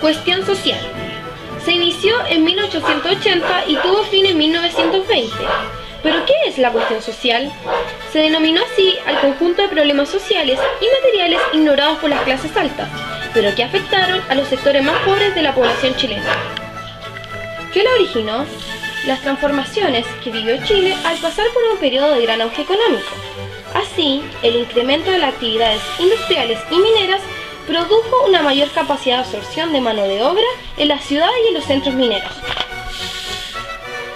Cuestión social. Se inició en 1880 y tuvo fin en 1920. ¿Pero qué es la cuestión social? Se denominó así al conjunto de problemas sociales y materiales ignorados por las clases altas, pero que afectaron a los sectores más pobres de la población chilena. ¿Qué la originó? Las transformaciones que vivió Chile al pasar por un periodo de gran auge económico. Así, el incremento de las actividades industriales y mineras produjo una mayor capacidad de absorción de mano de obra en las ciudades y en los centros mineros.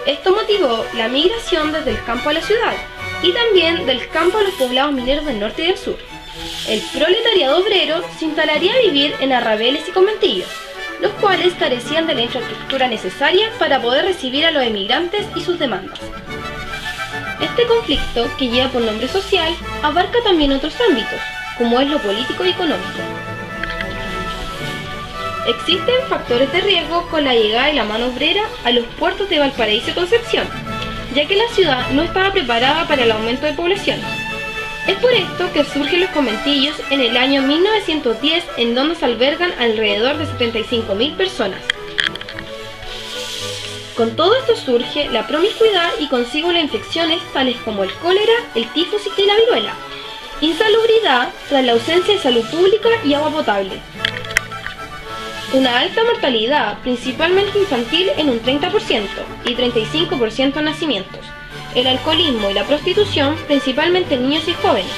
Esto motivó la migración desde el campo a la ciudad y también del campo a los poblados mineros del norte y del sur. El proletariado obrero se instalaría a vivir en arrabeles y conventillos, los cuales carecían de la infraestructura necesaria para poder recibir a los emigrantes y sus demandas. Este conflicto, que lleva por nombre social, abarca también otros ámbitos, como es lo político y económico. Existen factores de riesgo con la llegada de la mano obrera a los puertos de Valparaíso y Concepción, ya que la ciudad no estaba preparada para el aumento de población. Es por esto que surgen los conventillos en el año 1910, en donde se albergan alrededor de 75.000 personas. Con todo esto surge la promiscuidad y consigo las infecciones tales como el cólera, el tifus y la viruela. Insalubridad tras la ausencia de salud pública y agua potable. Una alta mortalidad, principalmente infantil, en un 30% y 35% en nacimientos. El alcoholismo y la prostitución, principalmente en niños y jóvenes.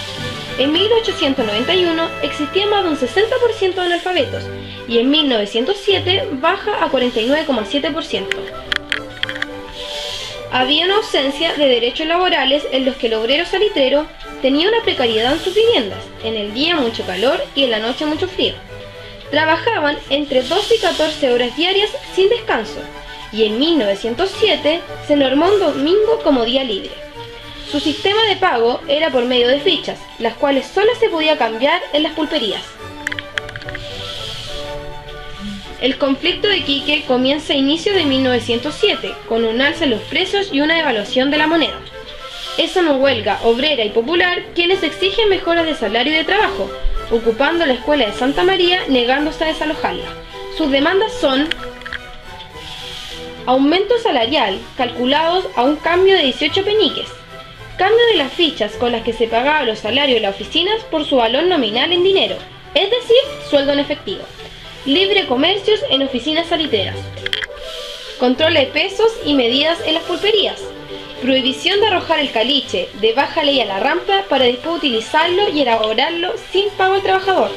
En 1891 existía más de un 60% de analfabetos y en 1907 baja a 49,7%. Había una ausencia de derechos laborales en los que el obrero salitrero tenía una precariedad en sus viviendas, en el día mucho calor y en la noche mucho frío. Trabajaban entre 12 y 14 horas diarias sin descanso, y en 1907 se normó un domingo como día libre. Su sistema de pago era por medio de fichas, las cuales solo se podía cambiar en las pulperías. El conflicto de Iquique comienza a inicios de 1907, con un alza en los precios y una devaluación de la moneda. Es una huelga obrera y popular quienes exigen mejoras de salario y de trabajo, ocupando la escuela de Santa María, negándose a desalojarla. Sus demandas son: aumento salarial, calculados a un cambio de 18 peniques, cambio de las fichas con las que se pagaban los salarios de las oficinas por su valor nominal en dinero, es decir, sueldo en efectivo, libre comercios en oficinas salitreras, control de pesos y medidas en las pulperías, prohibición de arrojar el caliche de baja ley a la rampa para después utilizarlo y elaborarlo sin pago al trabajador.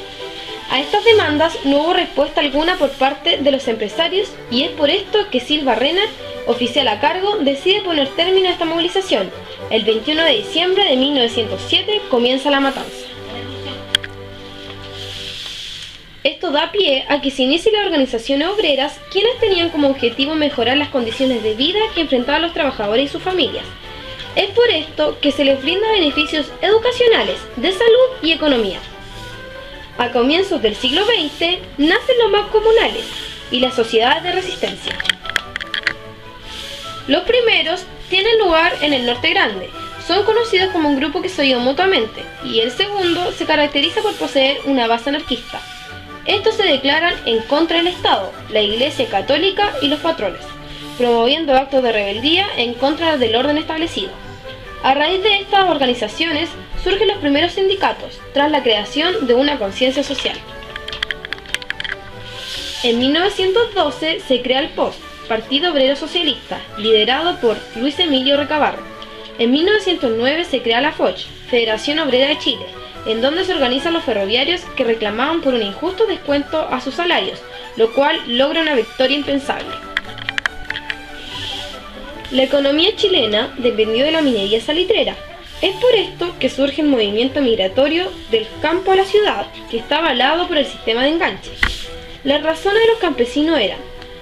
A estas demandas no hubo respuesta alguna por parte de los empresarios y es por esto que Silva Renat, oficial a cargo, decide poner término a esta movilización. El 21 de diciembre de 1907 comienza la matanza. Esto da pie a que se inicien las organizaciones obreras, quienes tenían como objetivo mejorar las condiciones de vida que enfrentaban los trabajadores y sus familias. Es por esto que se les brinda beneficios educacionales, de salud y economía. A comienzos del siglo XX nacen los más comunales y las sociedades de resistencia. Los primeros tienen lugar en el Norte Grande, son conocidos como un grupo que se ayuda mutuamente, y el segundo se caracteriza por poseer una base anarquista. Estos se declaran en contra del Estado, la Iglesia Católica y los patrones, promoviendo actos de rebeldía en contra del orden establecido. A raíz de estas organizaciones surgen los primeros sindicatos, tras la creación de una conciencia social. En 1912 se crea el POS, Partido Obrero Socialista, liderado por Luis Emilio Recabarren. En 1909 se crea la FOCH, Federación Obrera de Chile, en donde se organizan los ferroviarios que reclamaban por un injusto descuento a sus salarios, lo cual logra una victoria impensable. La economía chilena dependió de la minería salitrera. Es por esto que surge el movimiento migratorio del campo a la ciudad, que está avalado por el sistema de enganche. Las razones de los campesinos eran: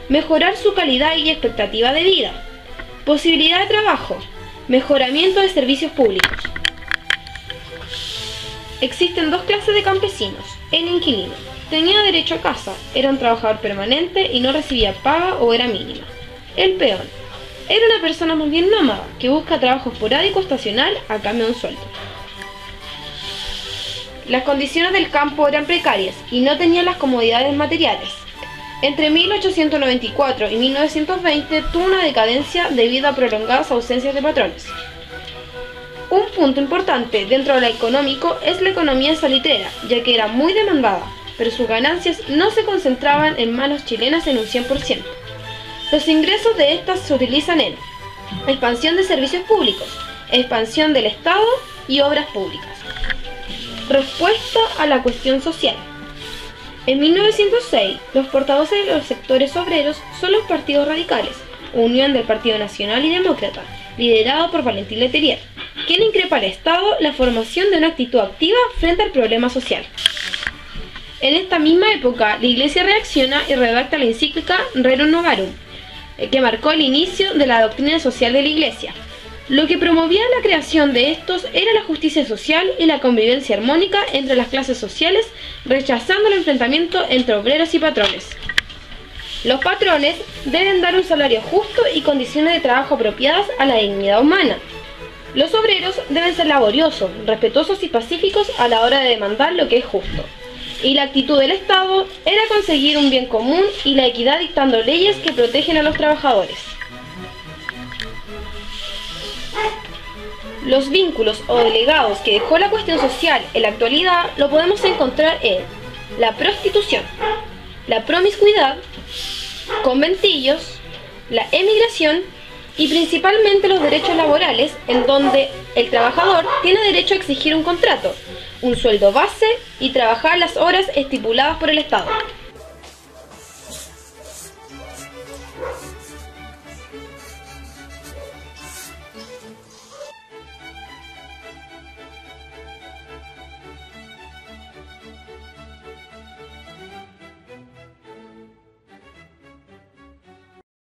mejorar su calidad y expectativa de vida, posibilidad de trabajo, mejoramiento de servicios públicos. Existen dos clases de campesinos: el inquilino, tenía derecho a casa, era un trabajador permanente y no recibía paga o era mínima. El peón, era una persona más bien nómada, que busca trabajo esporádico estacional a cambio de un sueldo. Las condiciones del campo eran precarias y no tenían las comodidades materiales. Entre 1894 y 1920 tuvo una decadencia debido a prolongadas ausencias de patrones. Un punto importante dentro de lo económico es la economía salitrera, ya que era muy demandada, pero sus ganancias no se concentraban en manos chilenas en un 100%. Los ingresos de estas se utilizan en expansión de servicios públicos, expansión del Estado y obras públicas. Respuesta a la cuestión social. En 1906, los portavoces de los sectores obreros son los partidos radicales, unión del Partido Nacional y Demócrata, liderado por Valentín Letelier, quien increpa al Estado la formación de una actitud activa frente al problema social. En esta misma época, la Iglesia reacciona y redacta la encíclica Rerum Novarum, que marcó el inicio de la doctrina social de la Iglesia. Lo que promovía la creación de estos era la justicia social y la convivencia armónica entre las clases sociales, rechazando el enfrentamiento entre obreros y patrones. Los patrones deben dar un salario justo y condiciones de trabajo apropiadas a la dignidad humana. Los obreros deben ser laboriosos, respetuosos y pacíficos a la hora de demandar lo que es justo. Y la actitud del Estado era conseguir un bien común y la equidad dictando leyes que protegen a los trabajadores. Los vínculos o delegados que dejó la cuestión social en la actualidad lo podemos encontrar en la prostitución, la promiscuidad, conventillos, la emigración y principalmente los derechos laborales, en donde el trabajador tiene derecho a exigir un contrato, un sueldo base y trabajar las horas estipuladas por el Estado.